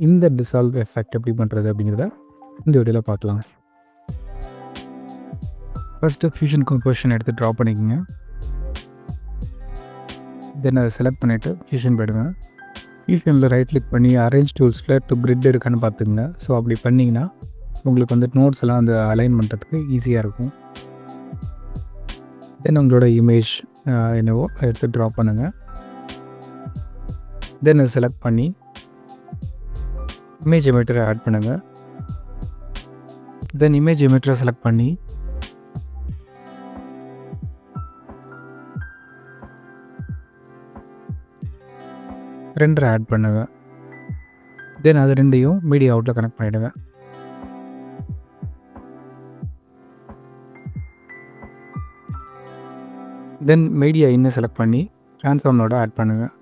இந்த dissolve effect எப்படி பண்ணுறது அப்படிங்கிறத இந்த வீடியோவில் பார்க்கலாம். ஃபஸ்ட்டு ஃபியூஷன் கம்போசிஷன் எடுத்து ட்ரா பண்ணிக்கோங்க. தென் அதை செலக்ட் பண்ணிவிட்டு ஃபியூஷன் போய்டுங்க. ஃபியூஷனில் ரைட் கிளிக் பண்ணி அரேஞ்ச் டூல்ஸில் கிரிட் இருக்கான்னு பார்த்துக்குங்க. ஸோ அப்படி பண்ணிங்கன்னா உங்களுக்கு வந்து நோட்ஸ் எல்லாம் வந்து அலைன் பண்ணுறதுக்கு ஈஸியாக இருக்கும். தென் உங்களோட இமேஜ் என்னவோ அதை எடுத்து ட்ரா பண்ணுங்கள். தென் அதை செலக்ட் பண்ணி இமேஜ் எமிட்டரை ஆட் பண்ணுங்கள். தென் இமேஜ் எமிட்டரை செலக்ட் பண்ணி ரெண்டரை ஆட் பண்ணுங்க. தென் அது ரெண்டையும் மீடியா அவுட்டில் கனெக்ட் பண்ணிவிடுங்க. தென் மீடியா இன்னும் செலக்ட் பண்ணி ட்ரான்ஸ்ஃபார்மோட ஆட் பண்ணுங்கள்.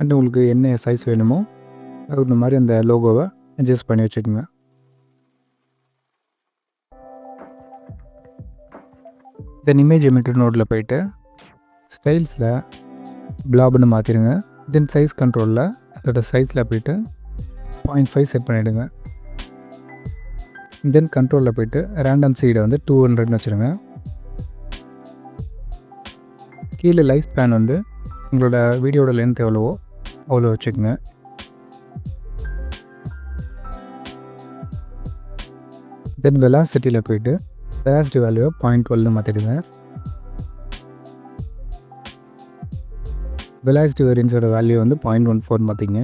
அண்ட் உங்களுக்கு என்ன சைஸ் வேணுமோ அதுக்கு இந்த மாதிரி அந்த லோகோவை அட்ஜஸ்ட் பண்ணி வச்சுக்கோங்க. தென் இமேஜ் எமிட்டர் நோடில் போய்ட்டு ஸ்டைல்ஸில் பிளாப்னு மாற்றிடுங்க. தென் சைஸ் கண்ட்ரோலில் அதோட சைஸில் போய்ட்டு 0.5 செட் பண்ணிவிடுங்க. தென் கண்ட்ரோலில் போய்ட்டு ரேண்டம் சீடை வந்து 200ன்னு வச்சுருங்க. கீழே லைஃப் ஸ்பேன் வந்து உங்களோட வீடியோட லென்த் எவ்வளவோ அவ்வளோ வச்சுக்கோங்க. தென் வெலாசிட்டியில் போய்ட்டு வெலாசிட்டி வேல்யூவை 0.12 மாற்றிடுங்க. வெலாசிட்டி வேரியன்ஸோட வேல்யூ வந்து 0.14 மாற்றிங்க.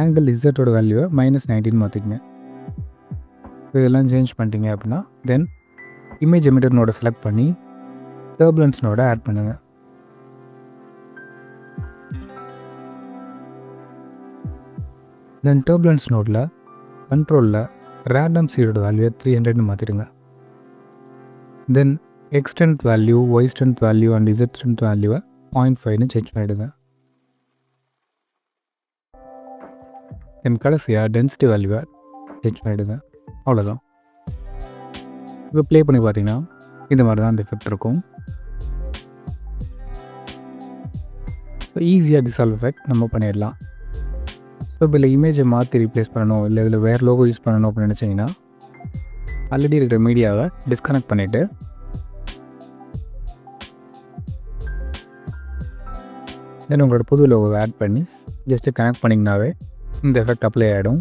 ஆங்கிள் இசட்டோட வேல்யூவை -19 மாற்றிக்கங்க. இதெல்லாம் சேஞ்ச் பண்ணிட்டீங்க அப்படின்னா தென் இமேஜ் எமிட்டர் நோட செலக்ட் பண்ணி டர்புலன்ஸ் நோட ஆட் பண்ணுங்கள். தென் டர்புலன்ஸ் நோடில் கண்ட்ரோலில் ரேண்டம் சீடோட வேல்யூவை 300ன்னு மாற்றிடுங்க. Then extent value, Y extent value and Z extent வேல்யூவை 0.5ன்னு சேஞ்ச் பண்ணிவிடுங்க. தென் கடைசியாக டென்சிட்டி வேல்யூவை சேஞ்ச் பண்ணிவிடுங்க. அவ்வளோதான். இப்போ ப்ளே பண்ணி பார்த்தீங்கன்னா இந்த மாதிரி தான் அந்த எஃபெக்ட் இருக்கும். ஸோ ஈஸியாக டிசால்வ் எஃபெக்ட் நம்ம பண்ணிடலாம். ஸோ இப்போ இல்லை இமேஜை மாற்றி ரீப்ளேஸ் பண்ணணும், இல்லை இதில் வேறு லோகோ யூஸ் பண்ணணும் அப்படின்னு நினச்சிங்கன்னா ஆல்ரெடி இருக்கிற மீடியாவை டிஸ்கனெக்ட் பண்ணிவிட்டு தென் உங்களோட புது லோகோவை ஆட் பண்ணி ஜஸ்ட்டு கனெக்ட் பண்ணிங்கனாவே இந்த எஃபெக்ட் அப்ளை ஆகிடும்.